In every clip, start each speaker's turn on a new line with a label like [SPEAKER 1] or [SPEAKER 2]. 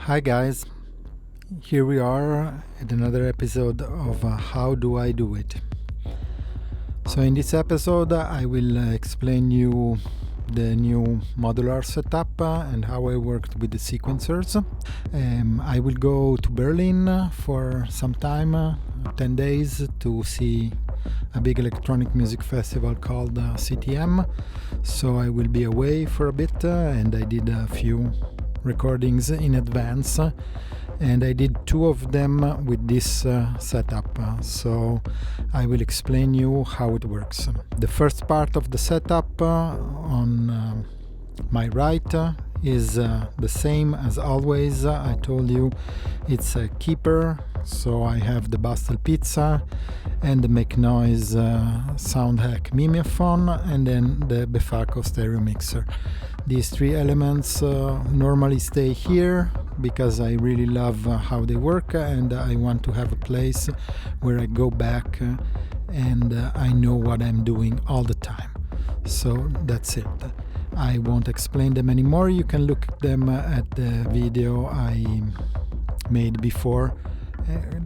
[SPEAKER 1] Hi guys, here we are at another episode of How Do I Do It. So in this episode I will explain you the new modular setup and how I worked with the sequencers. I will go to Berlin for some time, 10 days, to see a big electronic music festival called CTM. So I will be away for a bit and I did a few recordings in advance, and I did two of them with this setup, so I will explain you how it works. The first part of the setup on my right is the same as always. I told you it's a keeper, so I have the Bastel Pizza and the Make Noise Soundhack Mimeophone, and then the Befaco stereo mixer. These three elements normally stay here because I really love how they work, and I want to have a place where I go back and I know what I'm doing all the time. So that's it. I won't explain them anymore. You can look at them at the video I made before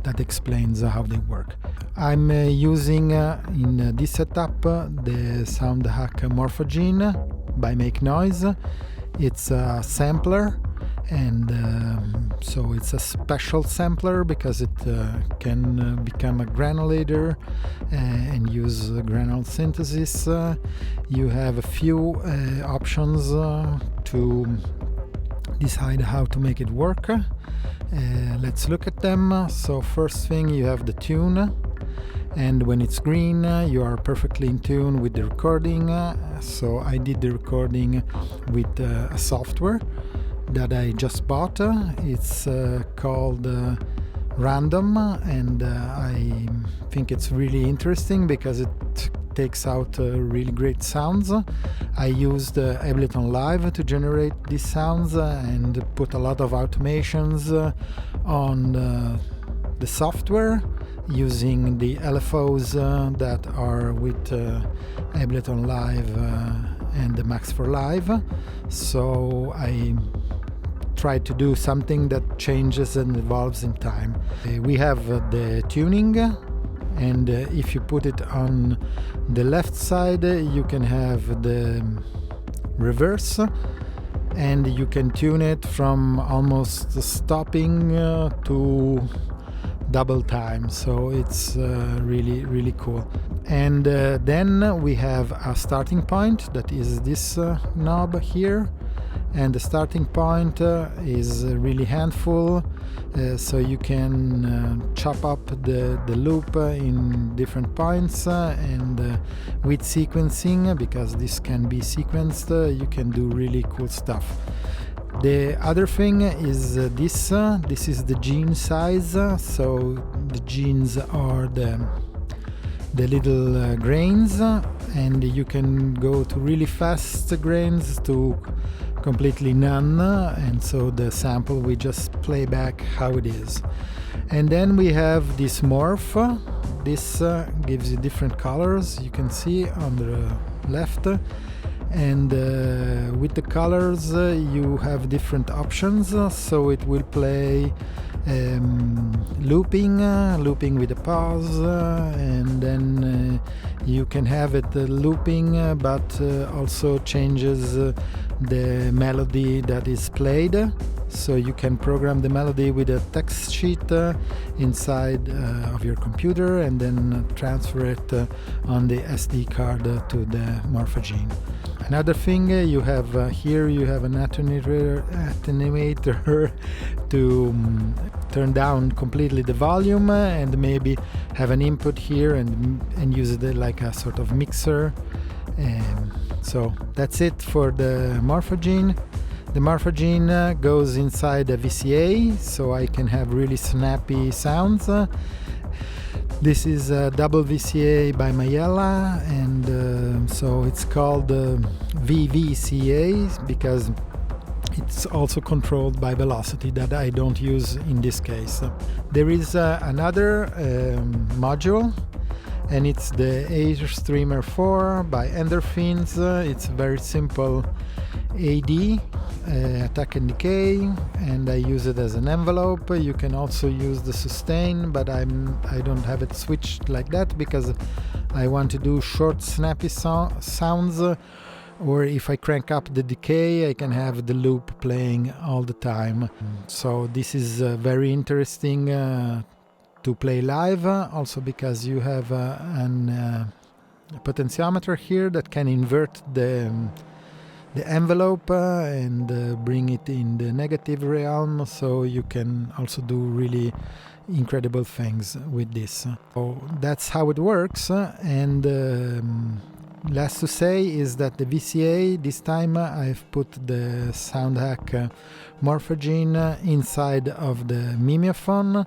[SPEAKER 1] that explains how they work. I'm using in this setup the Soundhack Morphagene by Make Noise. It's a sampler, and so it's a special sampler because it can become a granulator and use granule synthesis. You have a few options to decide how to make it work. Let's look at them. So first thing, you have the tune, and when it's green you are perfectly in tune with the recording. So I did the recording with a software that I just bought. It's called Random, and I think it's really interesting because it takes out really great sounds. I used Ableton Live to generate these sounds and put a lot of automations on the software using the LFOs that are with Ableton Live and the Max for Live. So I tried to do something that changes and evolves in time. We have the tuning, and if you put it on the left side you can have the reverse, and you can tune it from almost stopping to double time, so it's really cool. And then we have a starting point, that is this knob here, and the starting point is really handful, so you can chop up the loop in different points, and with sequencing, because this can be sequenced, you can do really cool stuff. The other thing is this is the gene size. So the genes are the little grains, and you can go to really fast grains to completely none, and so the sample we just play back how it is. And then we have this morph. This gives you different colors, you can see on the left, and with the colors you have different options. So it will play looping with a pause, and then you can have it looping but also changes the melody that is played. So you can program the melody with a text sheet inside of your computer, and then transfer it on the SD card to the Morphagene. Another thing you have here, you have an attenuator to turn down completely the volume, and maybe have an input here and use it like a sort of mixer. So that's it for the Morphagene. The Morphagene goes inside a VCA, so I can have really snappy sounds. This is a double VCA by Mayella, and so it's called VVCA because it's also controlled by velocity, that I don't use in this case. There is another module, and it's the Airstreamer 4 by Endorphin.es. It's very simple AD attack and decay, and I use it as an envelope. You can also use the sustain, but I don't have it switched like that because I want to do short snappy sounds, or if I crank up the decay I can have the loop playing all the time. So this is very interesting to play live, also because you have a potentiometer here that can invert the envelope and bring it in the negative realm, so you can also do really incredible things with this. So that's how it works. And last to say is that the VCA, this time I've put the Soundhack Morphagene inside of the Mimeophone,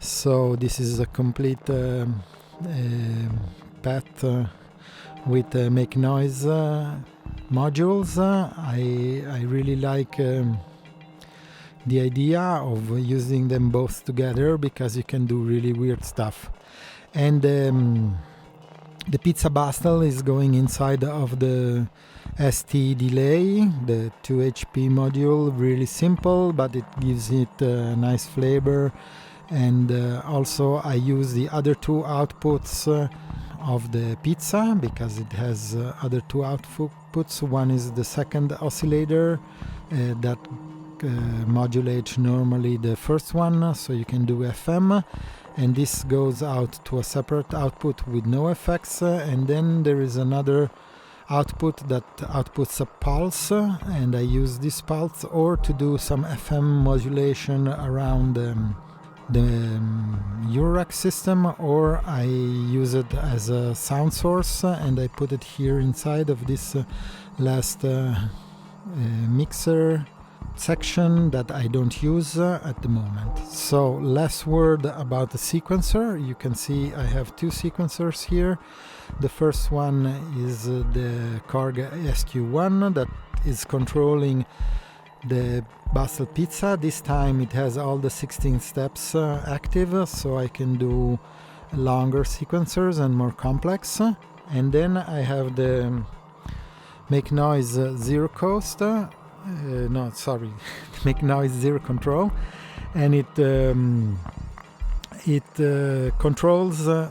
[SPEAKER 1] so this is a complete path with Make Noise modules. I really like the idea of using them both together because you can do really weird stuff. And the Pizza Bastel is going inside of the ST delay, the 2 HP module. Really simple, but it gives it a nice flavor. And also I use the other two outputs of the pizza because it has other two outputs. One is the second oscillator that modulates normally the first one, so you can do FM, and this goes out to a separate output with no effects, and then there is another output that outputs a pulse, and I use this pulse or to do some FM modulation around the Eurorack system, or I use it as a sound source and I put it here inside of this last mixer section that I don't use at the moment. So last word about the sequencer. You can see I have two sequencers here. The first one is the Korg SQ1 that is controlling the Basel Pizza. This time it has all the 16 steps active, so I can do longer sequencers and more complex. And then I have the Make Noise Zero Coast, Make Noise Zero Control, and it controls the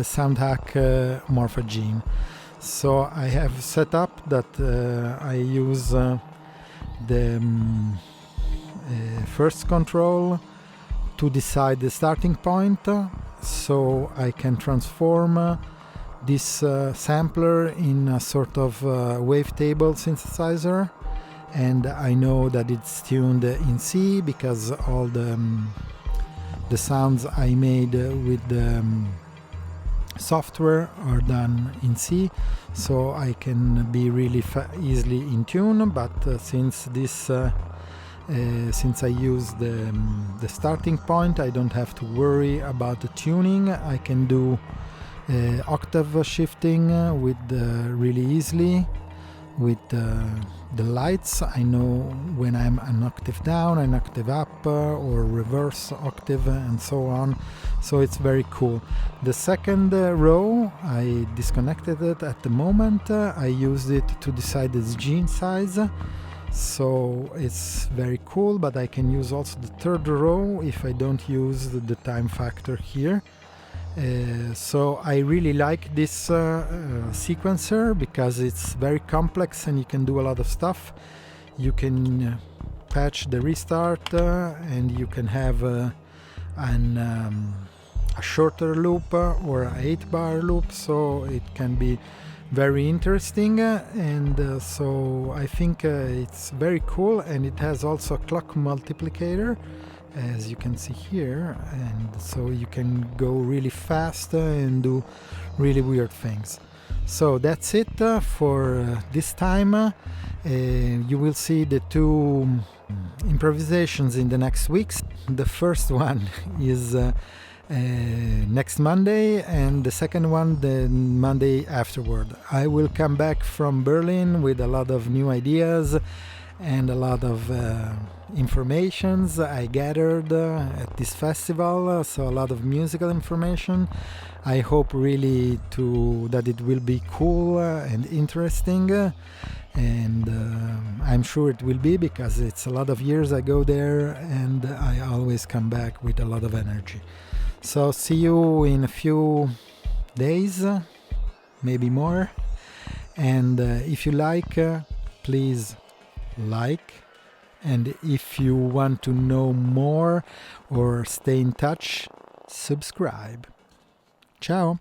[SPEAKER 1] Soundhack Morphagene. So I have set up that I use the first control to decide the starting point, so I can transform this sampler in a sort of wavetable synthesizer, and I know that it's tuned in C because all the sounds I made with the software are done in C, so I can be really easily in tune. But since I use the starting point, I don't have to worry about the tuning. I can do octave shifting with really easily with the lights. I know when I'm an octave down, an octave up, or reverse octave, and so on. So it's very cool. The second row, I disconnected it at the moment. I used it to decide its gene size. So it's very cool, but I can use also the third row if I don't use the time factor here. So I really like this sequencer because it's very complex and you can do a lot of stuff. You can patch the restart and you can have a shorter loop or a 8-bar loop, so it can be very interesting, and so I think it's very cool, and it has also a clock multiplicator, as you can see here, and so you can go really fast and do really weird things. So that's it for this time. You will see the two improvisations in the next weeks. The first one is next Monday, and the second one the Monday afterward. I will come back from Berlin with a lot of new ideas and a lot of informations I gathered at this festival. So a lot of musical information. I hope really that it will be cool and interesting, and I'm sure it will be, because it's a lot of years I go there and I always come back with a lot of energy. So see you in a few days, maybe more. And if you like, please like. And if you want to know more or stay in touch, subscribe. Ciao!